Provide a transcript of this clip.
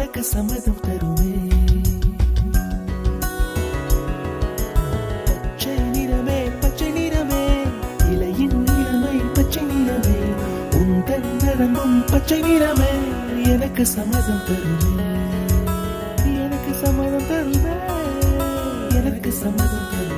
எனக்கு சம்மதம் தருமே. பச்சை நிறமே பச்சை நிறமே, இலையின் நிறமை பச்சை நிறமே, உந்தன் நரம்பும் பச்சை நிறமே, எனக்கு சம்மதம் தருமே, எனக்கு சம்மதம் தருமே, எனக்கு சம்மதம் தருமே.